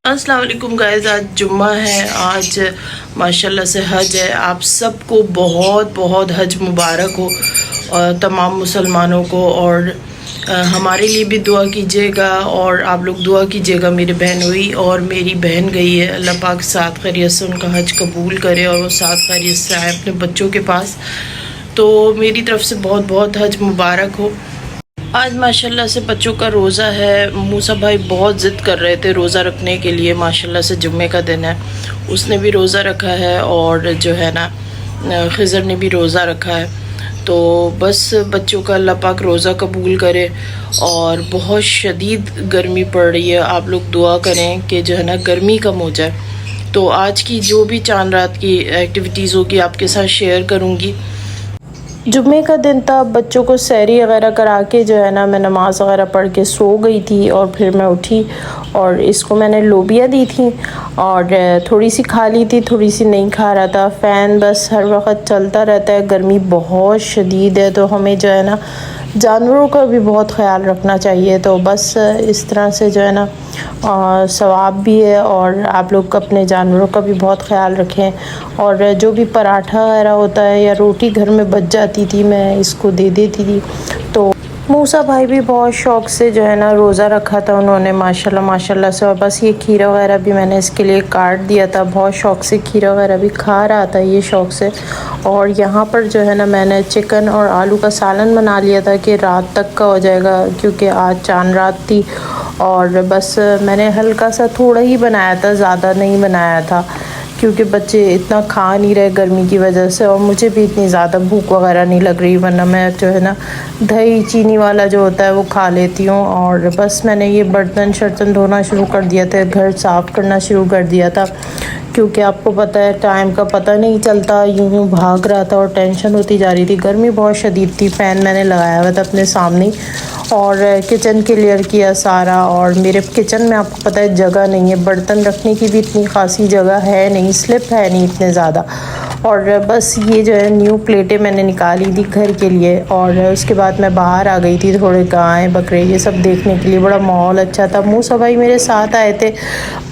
अस्सलाम वालेकुम गाइस, आज जुम्मा है। आज माशाल्लाह से हज है। आप सबको बहुत बहुत हज मुबारक हो, और तमाम मुसलमानों को। और हमारे लिए भी दुआ कीजिएगा, और आप लोग दुआ कीजिएगा। मेरी बहन हुई और मेरी बहन गई है। अल्लाह पाक साथ खैरियत से उनका हज कबूल करे और वो साथ खैरियत से आए अपने बच्चों के पास। तो मेरी तरफ से बहुत बहुत हज मुबारक हो। आज माशाल्लाह से बच्चों का रोज़ा है। मूसा भाई बहुत ज़िद कर रहे थे रोज़ा रखने के लिए। माशाल्लाह से जुम्मे का दिन है, उसने भी रोज़ा रखा है, और जो है ना खिज़र ने भी रोज़ा रखा है। तो बस बच्चों का अल्लाह पाक रोज़ा कबूल करे। और बहुत शदीद गर्मी पड़ रही है, आप लोग दुआ करें कि जो है ना गर्मी कम हो जाए। तो आज की जो भी चांद रात की एक्टिविटीज़ होगी आपके साथ शेयर करूँगी। जुम्मे का दिन था, बच्चों को सैरी वगैरह करा के जो है ना मैं नमाज़ वगैरह पढ़ के सो गई थी। और फिर मैं उठी और इसको मैंने लोबिया दी थी, और थोड़ी सी खा ली थी, थोड़ी सी नहीं खा रहा था। फ़ैन बस हर वक्त चलता रहता है, गर्मी बहुत शदीद है। तो हमें जो है ना जानवरों का भी बहुत ख़्याल रखना चाहिए। तो बस इस तरह से जो है ना सवाब भी है, और आप लोग अपने जानवरों का भी बहुत ख़्याल रखें। और जो भी पराठा वगैरह होता है या रोटी घर में बच जाती थी, मैं इसको दे देती थी। तो मूसा भाई भी बहुत शौक़ से जो है ना रोज़ा रखा था उन्होंने, माशाल्लाह माशाल्लाह से। और बस ये खीरा वगैरह भी मैंने इसके लिए काट दिया था। बहुत शौक़ से खीरा वगैरह भी खा रहा था ये शौक़ से। और यहाँ पर जो है ना मैंने चिकन और आलू का सालन बना लिया था कि रात तक का हो जाएगा, क्योंकि आज चांद रात थी। और बस मैंने हल्का सा थोड़ा ही बनाया था, ज़्यादा नहीं बनाया था, क्योंकि बच्चे इतना खा नहीं रहे गर्मी की वजह से। और मुझे भी इतनी ज़्यादा भूख वगैरह नहीं लग रही, वरना मैं जो है ना दही चीनी वाला जो होता है वो खा लेती हूँ। और बस मैंने ये बर्तन शर्तन धोना शुरू कर दिया था, घर साफ़ करना शुरू कर दिया था, क्योंकि आपको पता है टाइम का पता नहीं चलता, यूँ भाग रहा था और टेंशन होती जा रही थी। गर्मी बहुत शदीद थी, फ़ैन मैंने लगाया हुआ था अपने सामने, और किचन क्लियर किया सारा। और मेरे किचन में आपको पता है जगह नहीं है, बर्तन रखने की भी इतनी खासी जगह है नहीं, स्लिप है नहीं इतने ज़्यादा। और बस ये जो है न्यू प्लेटें मैंने निकाली थी घर के लिए। और उसके बाद मैं बाहर आ गई थी, थोड़े गाय बकरे ये सब देखने के लिए। बड़ा माहौल अच्छा था। मूसा भाई मेरे साथ आए थे,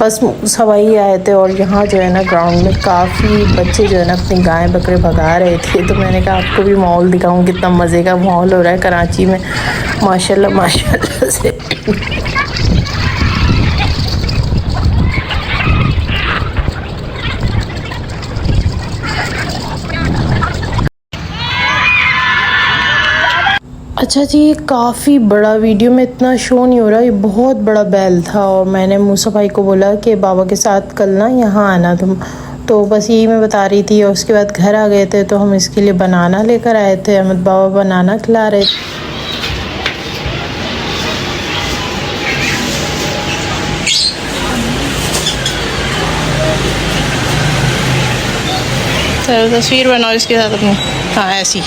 बस मूसा भाई आए थे। और यहाँ जो है ना ग्राउंड में काफ़ी बच्चे जो है ना अपनी गाय बकरे भगा रहे थे। तो मैंने कहा आपको भी माहौल दिखाऊँ, कितना मज़े का माहौल हो रहा है कराची में, माशाल्लाह माशाल्लाह से। अच्छा जी, ये काफ़ी बड़ा वीडियो में इतना शो नहीं हो रहा, ये बहुत बड़ा बैल था। और मैंने मूसा भाई को बोला कि बाबा के साथ कल ना यहाँ आना तुम। तो बस यही मैं बता रही थी। और उसके बाद घर आ गए थे, तो हम इसके लिए बनाना लेकर आए थे। अहमद बाबा बनाना खिला रहे थे। तस्वीर बनाओ इसके साथ अपनी, हाँ ऐसी।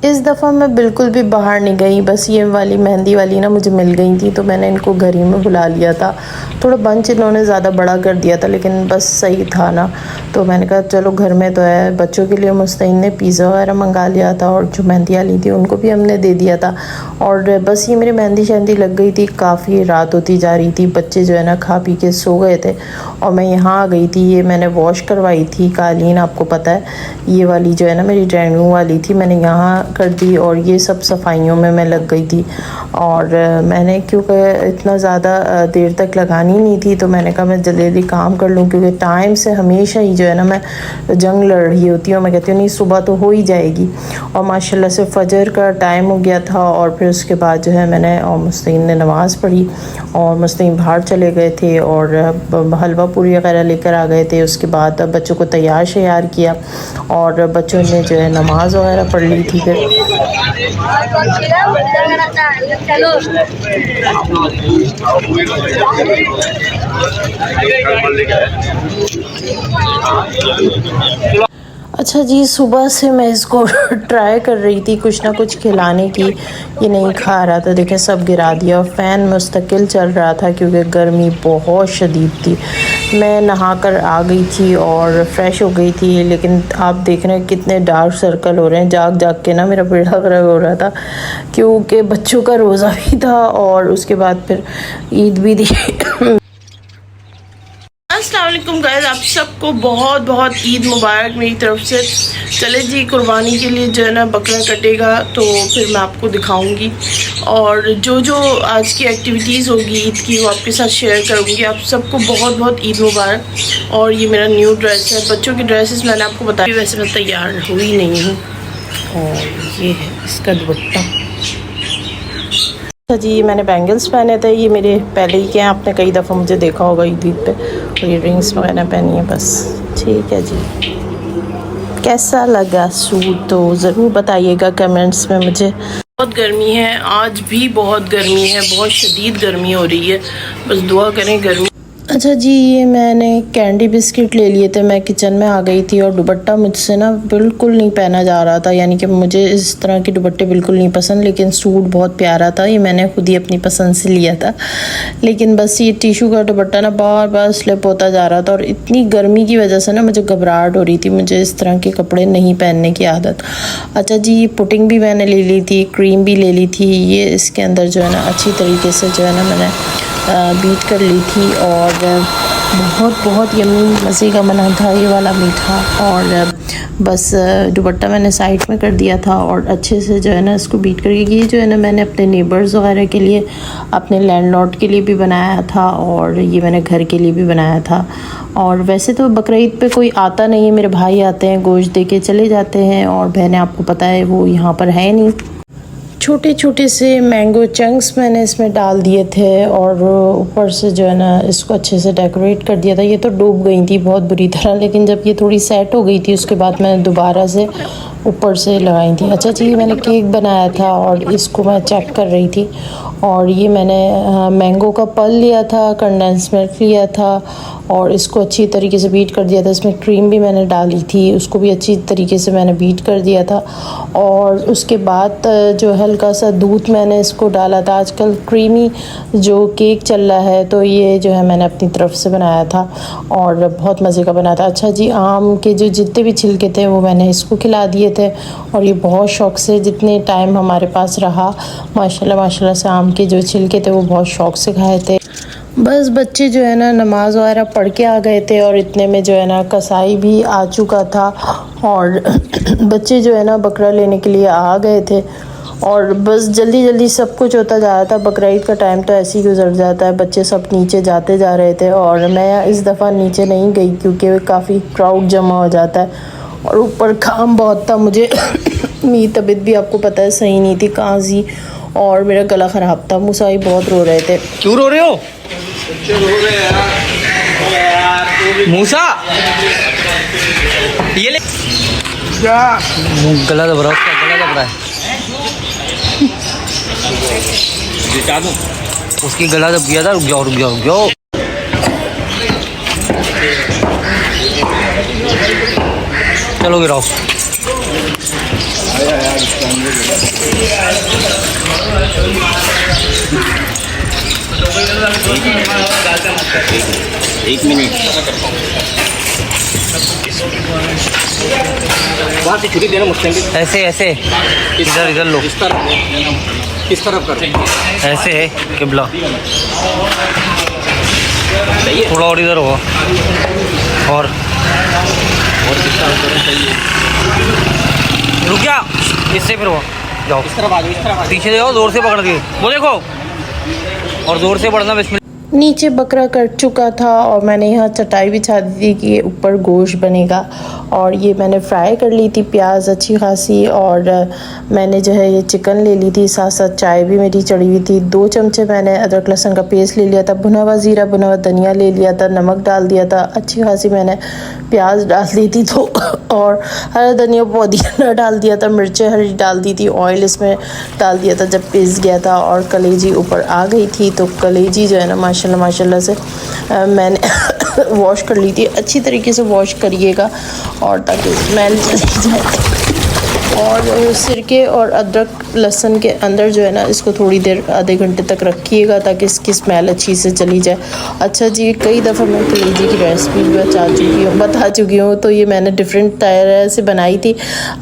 इस दफ़ा मैं बिल्कुल भी बाहर नहीं गई, बस ये वाली मेहंदी वाली ना मुझे मिल गई थी, तो मैंने इनको घर ही में बुला लिया था। थोड़ा बंच इन्होंने ज़्यादा बड़ा कर दिया था, लेकिन बस सही था ना। तो मैंने कहा चलो घर में तो है। बच्चों के लिए मुस्तैन ने पिज़्ज़ा वगैरह मंगा लिया था, और जो मेहंदी वाली थी उनको भी हमने दे दिया था। और बस ये मेरी मेहंदी शहंदी लग गई थी, काफ़ी रात होती जा रही थी, बच्चे जो है ना खा पी के सो गए थे। और मैं यहाँ आ गई थी, ये मैंने वॉश करवाई थी कालीन, आपको पता है ये वाली जो है ना मेरी ड्राइंग रूम वाली थी, मैंने यहाँ कर दी। और ये सब सफाइयों में मैं लग गई थी। और मैंने क्योंकि इतना ज़्यादा देर तक लगानी नहीं थी, तो मैंने कहा मैं जल्दी जल्दी काम कर लूँ, क्योंकि टाइम से हमेशा ही जो है ना मैं जंग लड़ रही होती हूँ। मैं कहती हूँ नहीं सुबह तो हो ही जाएगी। और माशाल्लाह से फजर का टाइम हो गया था। और फिर उसके बाद जो है मैंने और मुस्तैन ने नमाज़ पढ़ी, और मुस्तैन बाहर चले गए थे, और हलवा पूरी वगैरह लेकर आ गए थे। उसके बाद बच्चों को तैयार शैयार किया, और बच्चों ने जो है नमाज़ वगैरह पढ़ ली थी। फिर अच्छा जी, सुबह से मैं इसको ट्राई कर रही थी कुछ ना कुछ खिलाने की, ये नहीं खा रहा था। देखें सब गिरा दिया। फ़ैन मुस्तकिल चल रहा था क्योंकि गर्मी बहुत शदीद थी। मैं नहा कर आ गई थी और फ्रेश हो गई थी, लेकिन आप देख रहे हैं कितने डार्क सर्कल हो रहे हैं। जाग जाग के ना मेरा बेड़ा गर्क हो रहा था क्योंकि बच्चों का रोज़ा भी था और उसके बाद फिर ईद भी थी। अस्सलाम वालेकुम गाइस, आप सबको बहुत बहुत ईद मुबारक मेरी तरफ से। चले जी, कुर्बानी के लिए जो है ना बकरा कटेगा तो फिर मैं आपको दिखाऊंगी और जो जो आज की एक्टिविटीज़ होगी ईद की वो आपके साथ शेयर करूंगी। आप सबको बहुत बहुत ईद मुबारक। और ये मेरा न्यू ड्रेस है, बच्चों की ड्रेसेस मैंने आपको बताया, वैसे मैं तैयार हुई नहीं हूँ। और ये है इसका दुपट्टा। अच्छा जी, मैंने बैंगल्स पहने थे, ये मेरे पहले ही के हैं, आपने कई दफ़ा मुझे देखा होगा ईद पे। और ये रिंग्स वगैरह पहनी है बस। ठीक है जी, कैसा लगा सूट तो ज़रूर बताइएगा कमेंट्स में मुझे। बहुत गर्मी है, आज भी बहुत गर्मी है, बहुत शदीद गर्मी हो रही है, बस दुआ करें गर्मी। अच्छा जी, ये मैंने कैंडी बिस्किट ले लिए थे, मैं किचन में आ गई थी और दुपट्टा मुझसे ना बिल्कुल नहीं पहना जा रहा था, यानी कि मुझे इस तरह के दुपट्टे बिल्कुल नहीं पसंद, लेकिन सूट बहुत प्यारा था, ये मैंने खुद ही अपनी पसंद से लिया था। लेकिन बस ये टिशू का दुपट्टा ना बार बार स्लिप होता जा रहा था और इतनी गर्मी की वजह से ना मुझे घबराहट हो रही थी, मुझे इस तरह के कपड़े नहीं पहनने की आदत। अच्छा जी, पुडिंग भी मैंने ले ली थी, क्रीम भी ले ली थी, ये इसके अंदर जो है ना अच्छी तरीके से जो है ना मैंने बीट कर ली थी और बहुत बहुत यम्मी मज़े का बना था ये वाला मीठा। और बस दुपट्टा मैंने साइड में कर दिया था और अच्छे से जो है ना इसको बीट करके, ये जो है ना मैंने अपने नेबर्स वगैरह के लिए, अपने लैंडलॉर्ड के लिए भी बनाया था और ये मैंने घर के लिए भी बनाया था। और वैसे तो बकरा ईद पे कोई आता नहीं है, मेरे भाई आते हैं, गोश्त दे के चले जाते हैं और बहनें आपको पता है वो यहाँ पर है नहीं। छोटे छोटे से मैंगो चंक्स मैंने इसमें डाल दिए थे और ऊपर से जो है ना इसको अच्छे से डेकोरेट कर दिया था। ये तो डूब गई थी बहुत बुरी तरह, लेकिन जब ये थोड़ी सेट हो गई थी उसके बाद मैंने दोबारा से ऊपर से लगाई थी। अच्छा जी, मैंने केक बनाया था और इसको मैं चेक कर रही थी और ये मैंने मैंगो का पल लिया था, कंडेंस मिल्क लिया था और इसको अच्छी तरीके से बीट कर दिया था। इसमें क्रीम भी मैंने डाली थी, उसको भी अच्छी तरीके से मैंने बीट कर दिया था और उसके बाद जो हल्का सा दूध मैंने इसको डाला था। आजकल क्रीमी जो केक चल रहा है तो ये जो है मैंने अपनी तरफ से बनाया था और बहुत मज़े का बना था। अच्छा जी, आम के जो जितने भी छिलके थे वो मैंने इसको खिला दिए थे और ये बहुत शौक़ से, जितने टाइम हमारे पास रहा, माशाल्लाह माशाल्लाह से आम के जो छिलके थे वो बहुत शौक़ से खाए थे। बस बच्चे जो है ना नमाज वगैरह पढ़ के आ गए थे और इतने में जो है ना कसाई भी आ चुका था और बच्चे जो है ना बकरा लेने के लिए आ गए थे और बस जल्दी जल्दी सब कुछ होता जा रहा था। बकरा ईद का टाइम तो ऐसे ही गुजर जाता है, बच्चे सब नीचे जाते जा रहे थे और मैं इस दफ़ा नीचे नहीं गई क्योंकि काफ़ी क्राउड जमा हो जाता है और ऊपर काम बहुत था। मुझे मेरी तबीयत भी आपको पता है सही नहीं थी, काजी और मेरा गला ख़राब था। मुसाई बहुत रो रहे थे। क्यों रो रहे हो? मूसा ये ले क्या गला दब रहा है, उसका गला दब रहा है, उसकी गला दब गया था। रुक जाओ रुक जाओ रुक जाओ। चलो गिराओ। एक मिनट, वहाँ से छुरी देना मुझसे। ऐसे ऐसे इधर इधर लो, किस तरफ कर, ऐसे है किबला, थोड़ा और इधर होगा और रुक जा, इससे फिर हुआ जाओ, इस तरफ आ जाओ, इस तरफ पीछे जाओ, जोर से पकड़ के वो देखो और जोर से पड़ना। बिस्मिल्लाह। नीचे बकरा कट चुका था और मैंने यहाँ चटाई बिछा दी थी कि ऊपर गोश्त बनेगा और ये मैंने फ्राई कर ली थी प्याज अच्छी खासी और मैंने जो है ये चिकन ले ली थी, साथ साथ चाय भी मेरी चढ़ी हुई थी। 2 चमचे मैंने अदरक लहसुन का पेस्ट ले लिया था, भुना हुआ ज़ीरा, भुना हुआ धनिया ले लिया था, नमक डाल दिया था, अच्छी खासी मैंने प्याज डाल दी थी तो और हरा धनिया पुदीना डाल दिया था, मिर्चें हरी डाल दी थी, ऑयल इसमें डाल दिया था जब पिस गया था और कलेजी ऊपर आ गई थी। तो कलेजी जो है ना माशाल्लाह माशाल्लाह से मैंने वॉश कर ली थी। अच्छी तरीके से वॉश करिएगा और ताकि स्मेल चली जाए। और सिरके और अदरक लहसुन के अंदर जो है ना, इसको थोड़ी देर आधे घंटे तक रखिएगा ताकि इसकी स्मेल अच्छी से चली जाए। अच्छा जी, कई दफ़ा मैं कलेजी की रेसिपी भी बता चुकी हूँ, तो ये मैंने डिफरेंट तरह से बनाई थी।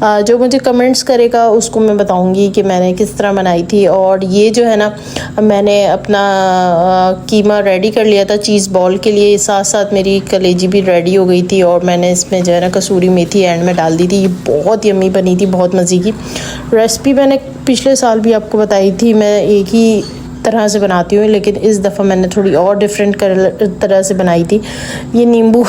जो मुझे कमेंट्स करेगा उसको मैं बताऊँगी कि मैंने किस तरह बनाई थी। और ये जो है ना, मैंने अपना कीमा रेडी कर लिया था चीज़ बॉल के लिए, साथ साथ मेरी कलेजी भी रेडी हो गई थी। और मैंने इसमें जो है ना कसूरी मेथी एंड में डाल दी थी। ये बहुत यम्मी बनी थी, बहुत मज़े की रेसिपी। मैंने पिछले साल भी आपको बताई थी, मैं एक ही तरह से बनाती हूँ, लेकिन इस दफ़ा मैंने थोड़ी और डिफरेंट तरह से बनाई थी। ये नींबू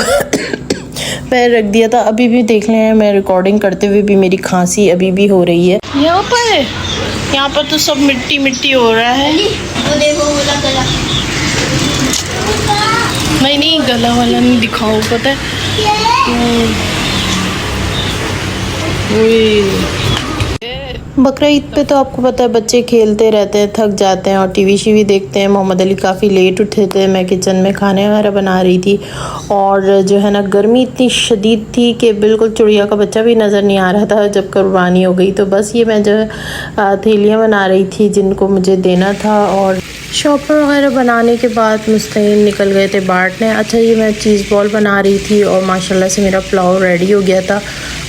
मैं रख दिया था। अभी भी देख लें, मैं रिकॉर्डिंग करते हुए भी मेरी खांसी अभी भी हो रही है। यहाँ पर तो सब मिट्टी मिट्टी हो रहा है। नहीं गला वाला नहीं दिखाओ, पता है। बकरा ईद पे तो आपको पता है बच्चे खेलते रहते हैं, थक जाते हैं और टीवी शीवी देखते हैं। मोहम्मद अली काफ़ी लेट उठे थे, मैं किचन में खाने वगैरह बना रही थी। और जो है ना, गर्मी इतनी शदीद थी कि बिल्कुल चिड़िया का बच्चा भी नज़र नहीं आ रहा था जब कुर्बानी हो गई। तो बस ये मैं जो थैलियाँ बना रही थी जिनको मुझे देना था। और शॉपर वगैरह बनाने के बाद मुस्तैन निकल गए थे बांटने। अच्छा, ये मैं चीज़ बॉल बना रही थी और माशाल्लाह से मेरा पुलाव रेडी हो गया था।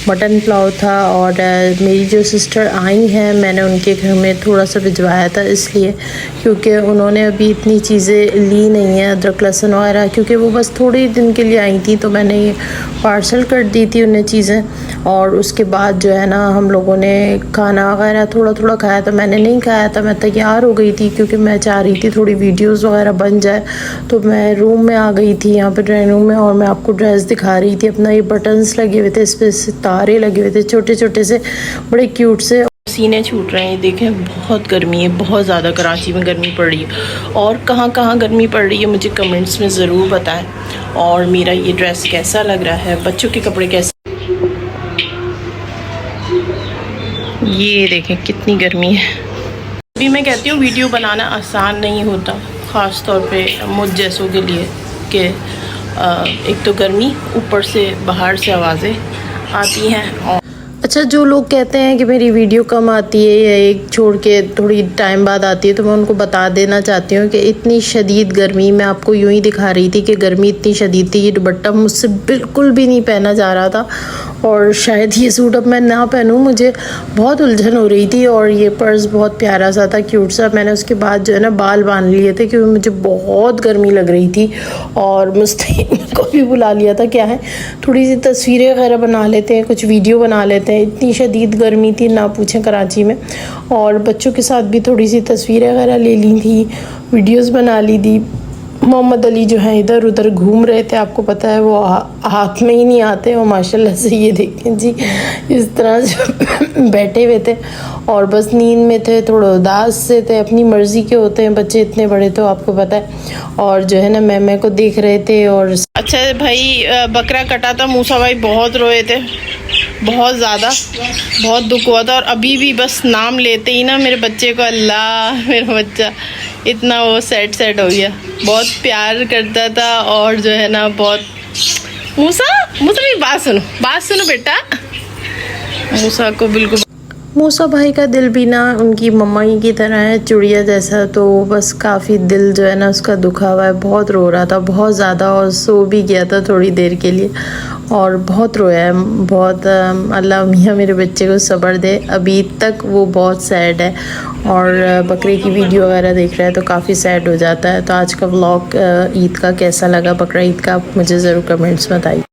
मटन पुलाव था। और मेरी जो सिस्टर आई हैं, मैंने उनके घर में थोड़ा सा भिजवाया था, इसलिए क्योंकि उन्होंने अभी इतनी चीज़ें ली नहीं है, अदरक लहसुन वगैरह, क्योंकि वो बस थोड़े दिन के लिए आई थी। तो मैंने ये पार्सल कर दी थी उन्हें चीज़ें। और उसके बाद जो है ना, हम लोगों ने खाना वगैरह थोड़ा थोड़ा खाया था। मैंने नहीं खाया था, मैं तैयार हो गई थी क्योंकि मैं चाह रही थी थोड़ी वीडियोस वगैरह बन जाए। तो मैं रूम में आ गई थी, यहाँ पे ड्राइंग रूम में, और मैं आपको ड्रेस दिखा रही थी अपना। ये बटन्स लगे हुए थे, इस पर सितारे लगे हुए थे छोटे छोटे से, बड़े क्यूट से। सीने छूट रहे हैं, देखें बहुत गर्मी है, बहुत ज़्यादा कराची में गर्मी पड़ रही है। और कहाँ कहाँ गर्मी पड़ रही है मुझे कमेंट्स में ज़रूर बताएं। और मेरा ये ड्रेस कैसा लग रहा है, बच्चों के कपड़े कैसे। ये देखें कितनी गर्मी है। अभी मैं कहती हूँ वीडियो बनाना आसान नहीं होता, ख़ास तौर पे मुझ जैसों के लिए, कि एक तो गर्मी, ऊपर से बाहर से आवाज़ें आती हैं। और अच्छा, जो लोग कहते हैं कि मेरी वीडियो कम आती है या एक छोड़ के थोड़ी टाइम बाद आती है, तो मैं उनको बता देना चाहती हूँ कि इतनी शदीद गर्मी, मैं आपको यूँ ही दिखा रही थी कि गर्मी इतनी शदीद थी। ये दुपट्टा मुझसे बिल्कुल भी नहीं पहना जा रहा था। और शायद ये सूट अब मैं ना पहनूँ, मुझे बहुत उलझन हो रही थी। और ये पर्स बहुत प्यारा सा था, क्यूट सा। मैंने उसके बाद जो है ना बाल बांध लिए थे क्योंकि मुझे बहुत गर्मी लग रही थी। और मुस्तैन को भी बुला लिया था, क्या है थोड़ी सी तस्वीरें वगैरह बना लेते हैं, कुछ वीडियो बना लेते हैं। इतनी शदीद गर्मी थी ना पूछें कराची में। और बच्चों के साथ भी थोड़ी सी तस्वीरें वगैरह ले ली थी, वीडियोस बना ली थी। मोहम्मद अली जो है इधर उधर घूम रहे थे, आपको पता है वो हाथ में ही नहीं आते। और माशाल्लाह से ये देखें जी, इस तरह से बैठे हुए थे और बस नींद में थे, थोड़ा उदास से थे। अपनी मर्ज़ी के होते हैं बच्चे इतने बड़े, तो आपको पता है। और जो है ना, मैं को देख रहे थे। और अच्छा भाई, बकरा कटा था, मूसा भाई बहुत रोए थे, बहुत ज़्यादा, बहुत दुख हुआ था। और अभी भी बस नाम लेते ही ना मेरे बच्चे को, अल्लाह मेरा बच्चा इतना वो सैड हो गया। बहुत प्यार करता था। और जो है ना, बहुत मूसा मेरी बात सुनो बेटा। मूसा को बिल्कुल, मूसा भाई का दिल भी ना उनकी मम्मा ही की तरह है, चिड़िया जैसा। तो बस काफ़ी दिल जो है ना उसका दुखा हुआ है, बहुत रो रहा था बहुत ज़्यादा। और सो भी गया था थोड़ी देर के लिए और बहुत रोया है बहुत। अल्लाह मियाँ मेरे बच्चे को सब्र दे, अभी तक वो बहुत सैड है। और बकरे की वीडियो वगैरह देख रहा है तो काफ़ी सैड हो जाता है। तो आज का व्लॉग ईद का कैसा लगा, बकरा ईद का, आप मुझे ज़रूर कमेंट्स में बताइए।